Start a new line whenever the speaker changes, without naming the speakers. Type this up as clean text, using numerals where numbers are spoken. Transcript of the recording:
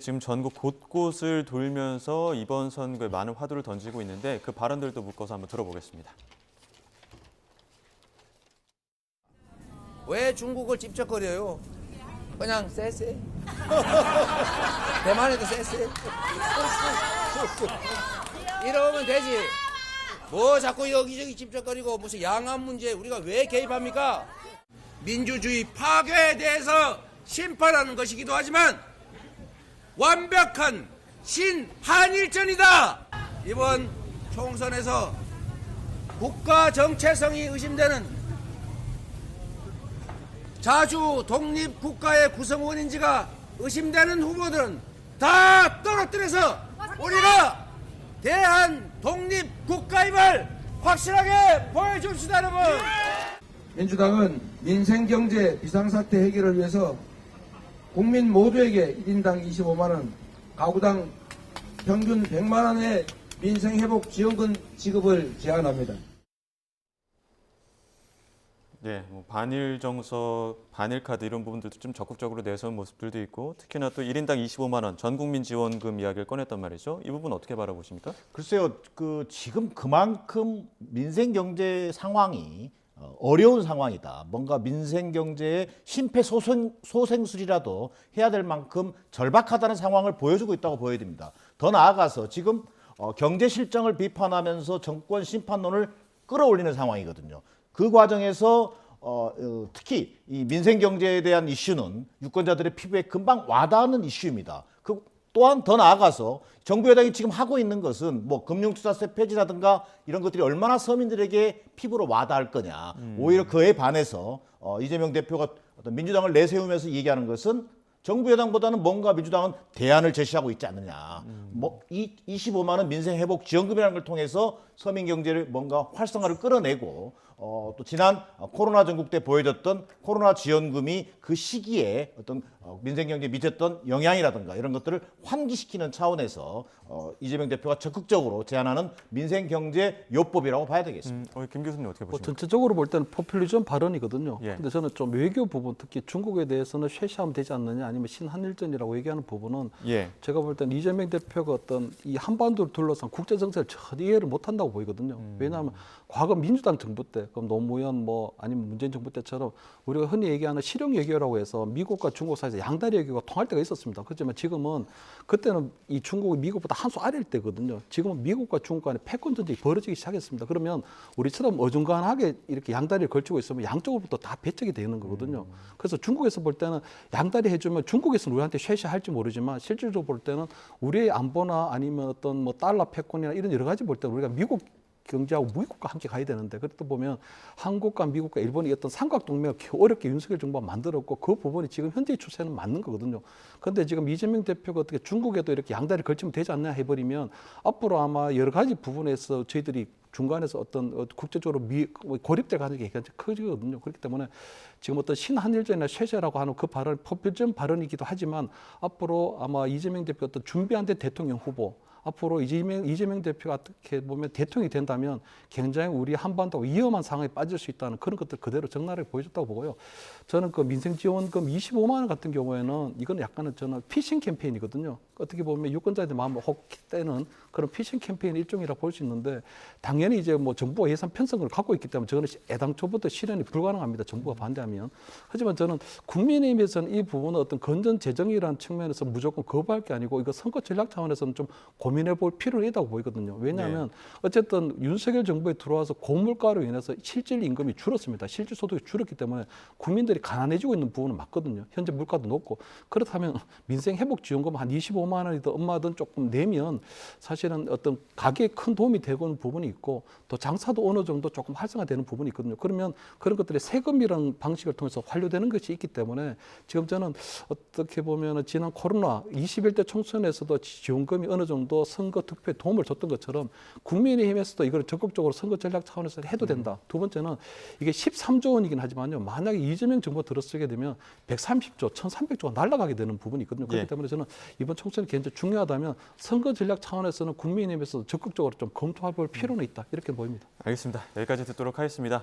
지금 전국 곳곳을 돌면서 이번 선거에 많은 화두를 던지고 있는데 그 발언들도 묶어서 한번 들어보겠습니다.
왜 중국을 찝쩍거려요? 그냥 쎄쎄. 대만에도 쎄쎄. 이러면 되지. 뭐 자꾸 여기저기 찝쩍거리고 무슨 양안 문제 우리가 왜 개입합니까? 민주주의 파괴에 대해서 심판하는 것이기도 하지만 완벽한 신한일전이다. 이번 총선에서 국가 정체성이 의심되는 자주 독립국가의 구성원인지가 의심되는 후보들은 다 떨어뜨려서 우리가 대한 독립국가임을 확실하게 보여줍시다, 여러분.
민주당은 민생경제 비상사태 해결을 위해서 국민 모두에게 1인당 25만 원, 가구당 평균 100만 원의 민생회복지원금 지급을 제안합니다.
예, 뭐 반일 정석, 반일 카드 이런 부분들도 좀 적극적으로 내세운 모습들도 있고 특히나 또 1인당 25만 원 전국민 지원금 이야기를 꺼냈단 말이죠. 이 부분 어떻게 바라보십니까?
글쎄요, 지금 그만큼 민생 경제 상황이 어려운 상황이다. 뭔가 민생 경제의 심폐소생술이라도 해야 될 만큼 절박하다는 상황을 보여주고 있다고 보여야 됩니다. 더 나아가서 지금 경제 실정을 비판하면서 정권 심판론을 끌어올리는 상황이거든요. 그 과정에서 특히 이 민생 경제에 대한 이슈는 유권자들의 피부에 금방 와닿는 이슈입니다. 또한 더 나아가서 정부 여당이 지금 하고 있는 것은 뭐 금융투자세 폐지라든가 이런 것들이 얼마나 서민들에게 피부로 와닿을 거냐. 오히려 그에 반해서 이재명 대표가 어떤 민주당을 내세우면서 얘기하는 것은 정부 여당보다는 뭔가 민주당은 대안을 제시하고 있지 않느냐. 뭐 25만 원 민생 회복 지원금이라는 걸 통해서 서민 경제를 뭔가 활성화를 끌어내고 또 지난 코로나 전국 때 보여줬던 코로나 지원금이 그 시기에 어떤 민생 경제에 미쳤던 영향이라든가 이런 것들을 환기시키는 차원에서 이재명 대표가 적극적으로 제안하는 민생 경제 요법이라고 봐야 되겠습니다.
김 교수님 어떻게 보십니까?
전체적으로 볼 때는 포퓰리즘 발언이거든요.
예.
근데 저는 좀 외교 부분, 특히 중국에 대해서는 쇄시하면 되지 않느냐, 아니면 신한일전이라고 얘기하는 부분은
예.
제가 볼 때는 이재명 대표가 어떤 이 한반도를 둘러싼 국제 정세를 전혀 이해를 못한다고 보이거든요. 왜냐하면 과거 민주당 정부 때, 그럼 노무현 뭐 아니면 문재인 정부 때처럼 우리가 흔히 얘기하는 실용 외교라고 해서 미국과 중국 사이에서 양다리 외교가 통할 때가 있었습니다. 그렇지만 지금은 그때는 이 중국이 미국보다 한 수 아래일 때거든요. 지금은 미국과 중국 간에 패권 전쟁이 벌어지기 시작했습니다. 그러면 우리처럼 어중간하게 이렇게 양다리를 걸치고 있으면 양쪽으로부터 다 배척이 되는 거거든요. 그래서 중국에서 볼 때는 양다리 해주면 중국에서는 우리한테 쇄시할지 모르지만 실질적으로 볼 때는 우리의 안보나 아니면 어떤 뭐 달러 패권이나 이런 여러 가지 볼 때 우리가 미국 경제하고 미국과 함께 가야 되는데 그렇다 보면 한국과 미국과 일본이 어떤 삼각동맹을 어렵게 윤석열 정부가 만들었고 그 부분이 지금 현재의 추세는 맞는 거거든요. 그런데 지금 이재명 대표가 어떻게 중국에도 이렇게 양다리 걸치면 되지 않냐 해버리면 앞으로 아마 여러 가지 부분에서 저희들이 중간에서 어떤 국제적으로 고립될 가능성이 굉장히 커지거든요. 그렇기 때문에 지금 어떤 신한일전이나 쇄세라고 하는 그 발언, 포퓰리즘 발언이기도 하지만 앞으로 아마 이재명 대표 어떤 준비 안 된 대통령 후보 앞으로 이재명 대표가 어떻게 보면 대통령이 된다면 굉장히 우리 한반도가 위험한 상황에 빠질 수 있다는 그런 것들 그대로 적나라하게 보여줬다고 보고요. 저는 그 민생지원금 25만 원 같은 경우에는 이거는 약간은 저는 피싱 캠페인이거든요. 어떻게 보면 유권자들의 마음을 혹때는 그런 피싱 캠페인 일종이라고 볼 수 있는데 당연히 이제 뭐 정부가 예산 편성을 갖고 있기 때문에 저는 애당초부터 실현이 불가능합니다. 정부가 반대하면. 하지만 저는 국민의힘에서는 이 부분은 어떤 건전 재정이라는 측면에서 무조건 거부할 게 아니고 이거 선거 전략 차원에서는 좀 고민해 볼 필요가 있다고 보이거든요. 왜냐하면 어쨌든 윤석열 정부에 들어와서 고물가로 인해서 실질 임금이 줄었습니다. 실질 소득이 줄었기 때문에 국민들이 가난해지고 있는 부분은 맞거든요. 현재 물가도 높고. 그렇다면 민생 회복 지원금 한 25만 원이든 얼마든 조금 내면 사실은 어떤 가게에 큰 도움이 되는 부분이 있고 또 장사도 어느 정도 조금 활성화되는 부분이 있거든요. 그러면 그런 것들이 세금이라는 방식을 통해서 환류되는 것이 있기 때문에 지금 저는 어떻게 보면 지난 코로나 21대 총선에서도 지원금이 어느 정도 선거 득표에 도움을 줬던 것처럼 국민의힘에서도 이걸 적극적으로 선거 전략 차원에서 해도 된다. 두 번째는 이게 13조 원이긴 하지만요. 만약에 이재명 정부가 들어서게 되면 130조, 1300조가 날아가게 되는 부분이 있거든요. 그렇기 때문에 저는 이번 총선이 굉장히 중요하다면 선거 전략 차원에서는 국민의힘에서 적극적으로 좀 검토해 볼 필요는 있다. 이렇게 보입니다.
알겠습니다. 여기까지 듣도록 하겠습니다.